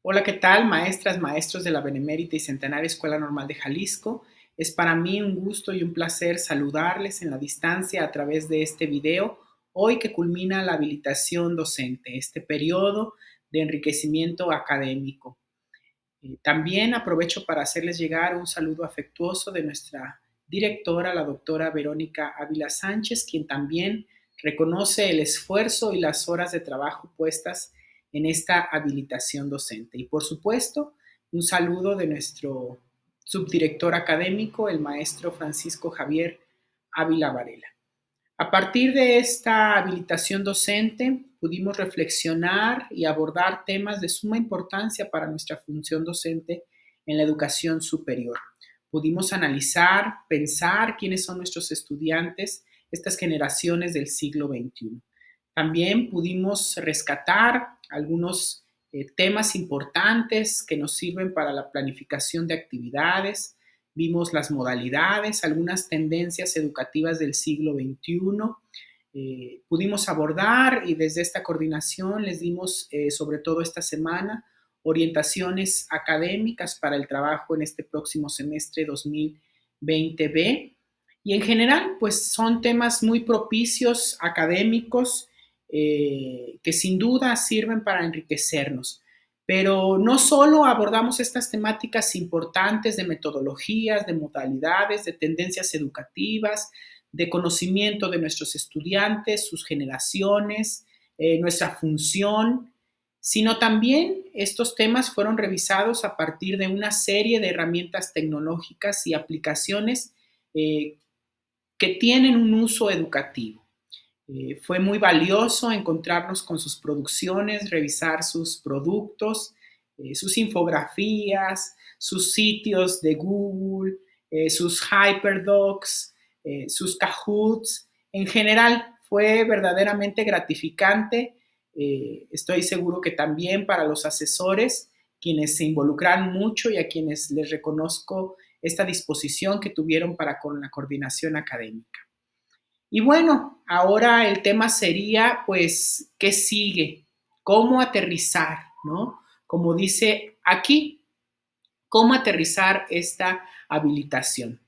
Hola, ¿qué tal, maestras, maestros de la Benemérita y Centenaria Escuela Normal de Jalisco? Es para mí un gusto y un placer saludarles en la distancia a través de este video, hoy que culmina la habilitación docente, este periodo de enriquecimiento académico. También aprovecho para hacerles llegar un saludo afectuoso de nuestra directora, la doctora Verónica Ávila Sánchez, quien también reconoce el esfuerzo y las horas de trabajo puestas en esta habilitación docente. Y por supuesto, un saludo de nuestro subdirector académico, el maestro Francisco Javier Ávila Varela. A partir de esta habilitación docente, pudimos reflexionar y abordar temas de suma importancia para nuestra función docente en la educación superior. Pudimos analizar, pensar quiénes son nuestros estudiantes, estas generaciones del siglo XXI. También pudimos rescatar algunos temas importantes que nos sirven para la planificación de actividades. Vimos las modalidades, algunas tendencias educativas del siglo XXI. Pudimos abordar y desde esta coordinación les dimos, sobre todo esta semana, orientaciones académicas para el trabajo en este próximo semestre 2020B. Y en general, pues son temas muy propicios académicos que sin duda sirven para enriquecernos. Pero no solo abordamos estas temáticas importantes de metodologías, de modalidades, de tendencias educativas, de conocimiento de nuestros estudiantes, sus generaciones, nuestra función, sino también estos temas fueron revisados a partir de una serie de herramientas tecnológicas y aplicaciones que tienen un uso educativo. Fue muy valioso encontrarnos con sus producciones, revisar sus productos, sus infografías, sus sitios de Google, sus Hyperdocs, sus Kahoots. En general, fue verdaderamente gratificante. Estoy seguro que también para los asesores, quienes se involucran mucho y a quienes les reconozco esta disposición que tuvieron para con la coordinación académica. Y bueno, ahora el tema sería, pues, ¿qué sigue? ¿Cómo aterrizar, no? Como dice aquí, ¿cómo aterrizar esta habilitación?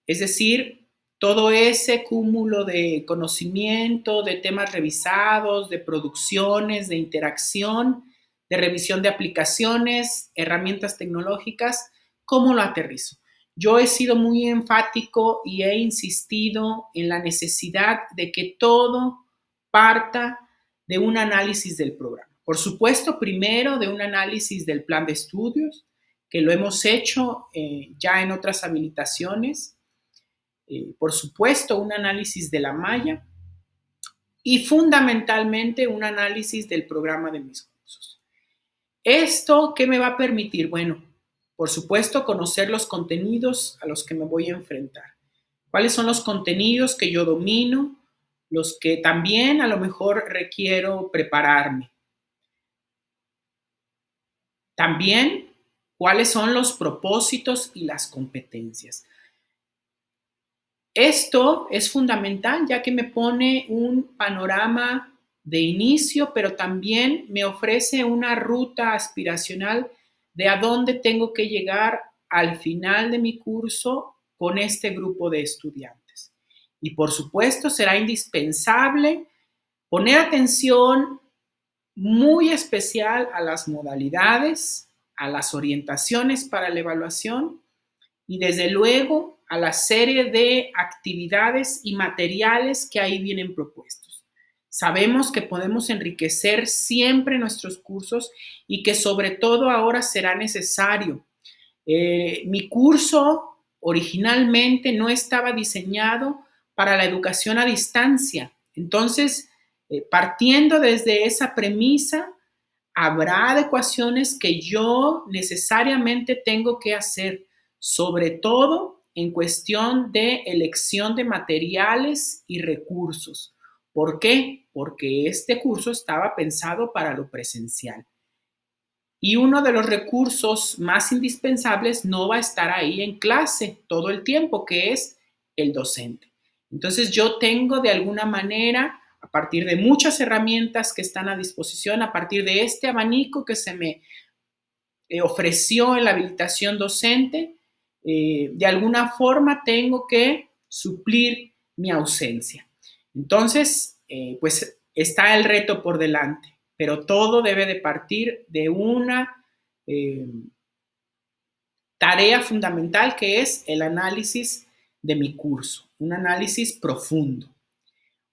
Es decir, todo ese cúmulo de conocimiento, de temas revisados, de producciones, de interacción, de revisión de aplicaciones, herramientas tecnológicas, ¿cómo lo aterrizo? Yo he sido muy enfático y he insistido en la necesidad de que todo parta de un análisis del programa. Por supuesto, primero de un análisis del plan de estudios, que lo hemos hecho ya en otras habilitaciones. Por supuesto, un análisis de la malla y fundamentalmente un análisis del programa de mis cursos. ¿Esto qué me va a permitir? Bueno, por supuesto, conocer los contenidos a los que me voy a enfrentar. ¿Cuáles son los contenidos que yo domino? Los que también a lo mejor requiero prepararme. También, ¿cuáles son los propósitos y las competencias? Esto es fundamental ya que me pone un panorama de inicio, pero también me ofrece una ruta aspiracional de a dónde tengo que llegar al final de mi curso con este grupo de estudiantes. Y por supuesto será indispensable poner atención muy especial a las modalidades, a las orientaciones para la evaluación y desde luego a la serie de actividades y materiales que ahí vienen propuestos. Sabemos que podemos enriquecer siempre nuestros cursos y que sobre todo ahora será necesario. Mi curso originalmente no estaba diseñado para la educación a distancia. Entonces, partiendo desde esa premisa, habrá adecuaciones que yo necesariamente tengo que hacer, sobre todo en cuestión de elección de materiales y recursos. ¿Por qué? Porque este curso estaba pensado para lo presencial. Y uno de los recursos más indispensables no va a estar ahí en clase todo el tiempo, que es el docente. Entonces yo tengo de alguna manera a partir de muchas herramientas que están a disposición, a partir de este abanico que se me ofreció en la habilitación docente, de alguna forma tengo que suplir mi ausencia. Entonces, pues está el reto por delante, pero todo debe de partir de una tarea fundamental que es el análisis de mi curso, un análisis profundo.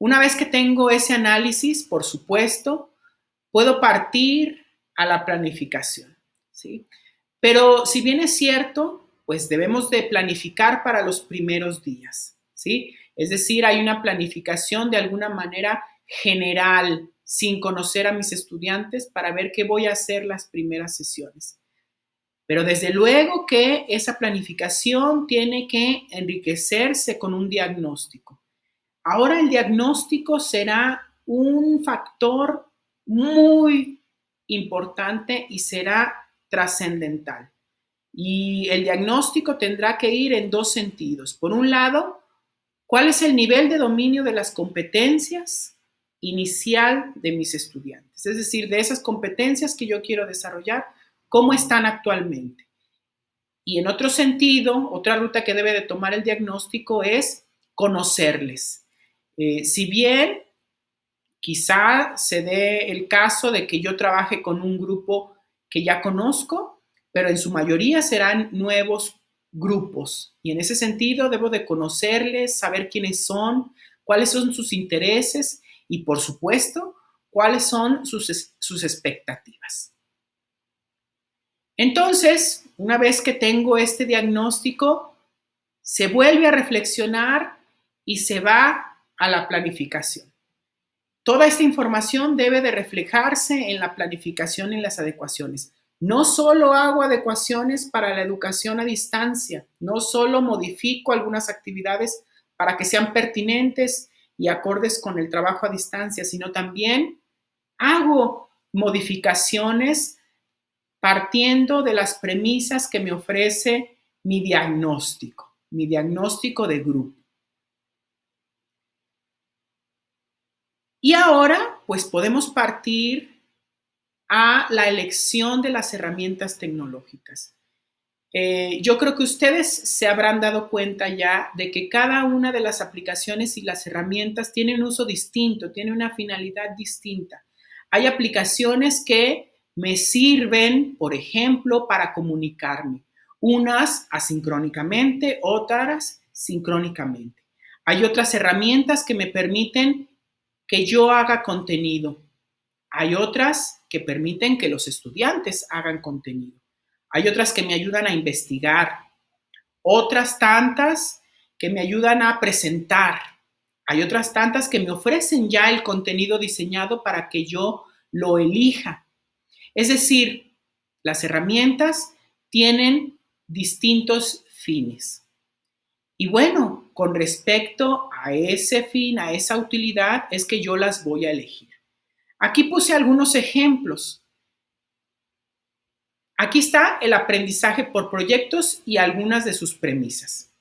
Una vez que tengo ese análisis, por supuesto, puedo partir a la planificación, ¿sí? Pero si bien es cierto, pues debemos de planificar para los primeros días, ¿sí? Es decir, hay una planificación de alguna manera general, sin conocer a mis estudiantes, para ver qué voy a hacer las primeras sesiones. Pero desde luego que esa planificación tiene que enriquecerse con un diagnóstico. Ahora el diagnóstico será un factor muy importante y será trascendental. Y el diagnóstico tendrá que ir en dos sentidos. Por un lado, ¿cuál es el nivel de dominio de las competencias inicial de mis estudiantes? Es decir, de esas competencias que yo quiero desarrollar, ¿cómo están actualmente? Y en otro sentido, otra ruta que debe de tomar el diagnóstico es conocerles. Si bien quizá se dé el caso de que yo trabaje con un grupo que ya conozco, pero en su mayoría serán nuevos grupos. Y en ese sentido debo de conocerles, saber quiénes son, cuáles son sus intereses y, por supuesto, cuáles son sus expectativas. Entonces, una vez que tengo este diagnóstico, se vuelve a reflexionar y se va a la planificación. Toda esta información debe de reflejarse en la planificación y en las adecuaciones. No solo hago adecuaciones para la educación a distancia, no solo modifico algunas actividades para que sean pertinentes y acordes con el trabajo a distancia, sino también hago modificaciones partiendo de las premisas que me ofrece mi diagnóstico de grupo. Y ahora, pues podemos partir a la elección de las herramientas tecnológicas. Yo creo que ustedes se habrán dado cuenta ya de que cada una de las aplicaciones y las herramientas tienen un uso distinto, tiene una finalidad distinta. Hay aplicaciones que me sirven, por ejemplo, para comunicarme, unas asincrónicamente, otras sincrónicamente. Hay otras herramientas que me permiten que yo haga contenido. Hay otras que permiten que los estudiantes hagan contenido. Hay otras que me ayudan a investigar. Otras tantas que me ayudan a presentar. Hay otras tantas que me ofrecen ya el contenido diseñado para que yo lo elija. Es decir, las herramientas tienen distintos fines. Y bueno, con respecto a ese fin, a esa utilidad, es que yo las voy a elegir. Aquí puse algunos ejemplos. Aquí está el aprendizaje por proyectos y algunas de sus premisas.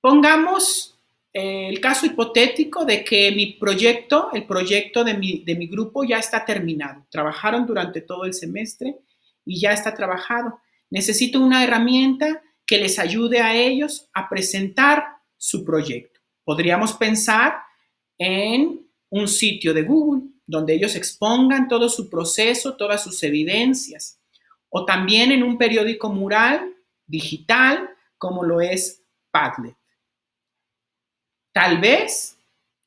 Pongamos el caso hipotético de que mi proyecto, el proyecto de mi grupo ya está terminado. Trabajaron durante todo el semestre y ya está trabajado. Necesito una herramienta que les ayude a ellos a presentar su proyecto. Podríamos pensar en un sitio de Google donde ellos expongan todo su proceso, todas sus evidencias, o también en un periódico mural digital como lo es Padlet. Tal vez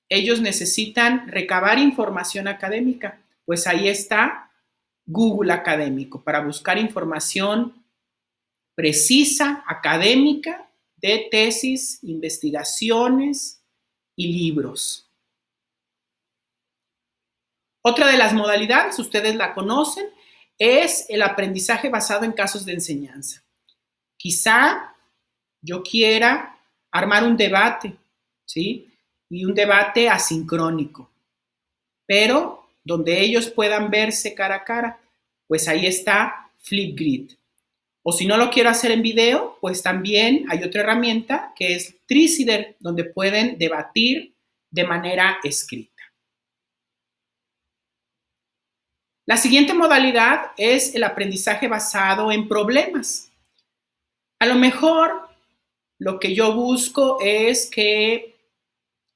ellos necesitan recabar información académica, pues ahí está Google Académico para buscar información precisa, académica, de tesis, investigaciones y libros. Otra de las modalidades, ustedes la conocen, es el aprendizaje basado en casos de enseñanza. Quizá yo quiera armar un debate, ¿sí? Y un debate asincrónico, pero donde ellos puedan verse cara a cara, pues ahí está Flipgrid. O si no lo quiero hacer en video, pues también hay otra herramienta que es Tricider, donde pueden debatir de manera escrita. La siguiente modalidad es el aprendizaje basado en problemas. A lo mejor lo que yo busco es que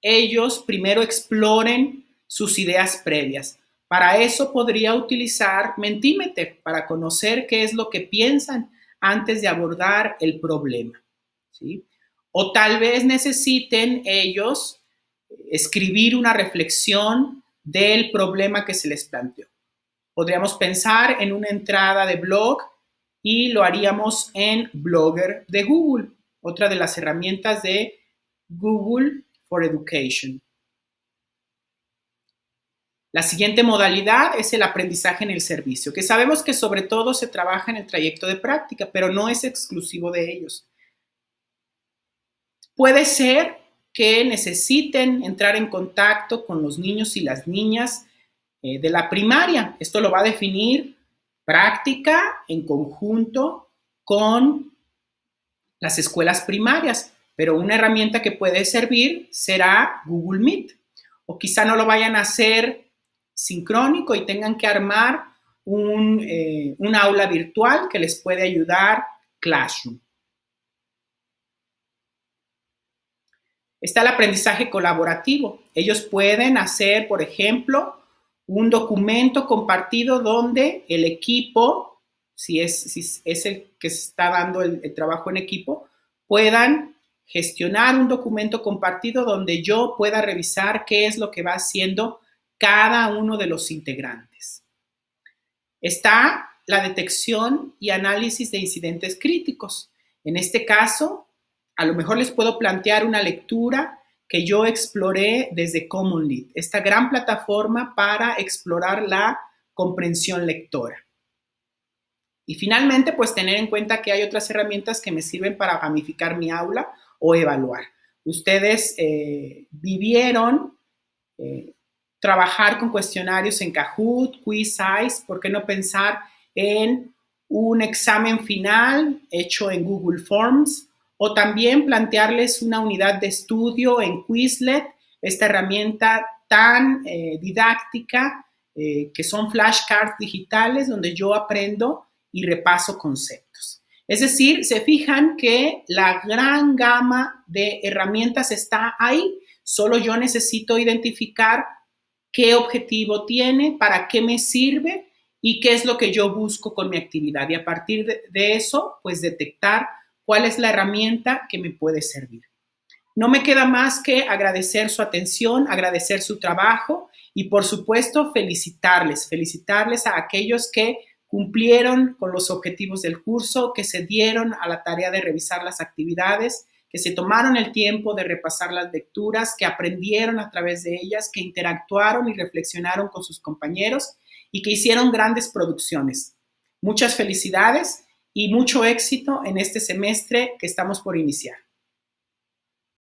ellos primero exploren sus ideas previas. Para eso podría utilizar Mentimeter para conocer qué es lo que piensan antes de abordar el problema, ¿sí? O tal vez necesiten ellos escribir una reflexión del problema que se les planteó. Podríamos pensar en una entrada de blog y lo haríamos en Blogger de Google, otra de las herramientas de Google for Education. La siguiente modalidad es el aprendizaje en el servicio, que sabemos que sobre todo se trabaja en el trayecto de práctica, pero no es exclusivo de ellos. Puede ser que necesiten entrar en contacto con los niños y las niñas de la primaria. Esto lo va a definir práctica en conjunto con las escuelas primarias, pero una herramienta que puede servir será Google Meet. O quizá no lo vayan a hacer sincrónico y tengan que armar un aula virtual que les puede ayudar Classroom. Está el aprendizaje colaborativo. Ellos pueden hacer, por ejemplo, un documento compartido donde el equipo, si es el que se está dando el trabajo en equipo, puedan gestionar un documento compartido donde yo pueda revisar qué es lo que va haciendo cada uno de los integrantes. Está la detección y análisis de incidentes críticos. En este caso, a lo mejor les puedo plantear una lectura que yo exploré desde Common Lead, esta gran plataforma para explorar la comprensión lectora. Y finalmente, pues tener en cuenta que hay otras herramientas que me sirven para gamificar mi aula o evaluar. Ustedes vivieron trabajar con cuestionarios en Kahoot, Quizizz, ¿por qué no pensar en un examen final hecho en Google Forms? O también plantearles una unidad de estudio en Quizlet, esta herramienta tan didáctica que son flashcards digitales donde yo aprendo y repaso conceptos. Es decir, se fijan que la gran gama de herramientas está ahí, solo yo necesito identificar qué objetivo tiene, para qué me sirve y qué es lo que yo busco con mi actividad. Y a partir de eso, pues detectar cuál es la herramienta que me puede servir. No me queda más que agradecer su atención, agradecer su trabajo y, por supuesto, felicitarles a aquellos que cumplieron con los objetivos del curso, que se dieron a la tarea de revisar las actividades, que se tomaron el tiempo de repasar las lecturas, que aprendieron a través de ellas, que interactuaron y reflexionaron con sus compañeros y que hicieron grandes producciones. Muchas felicidades y mucho éxito en este semestre que estamos por iniciar.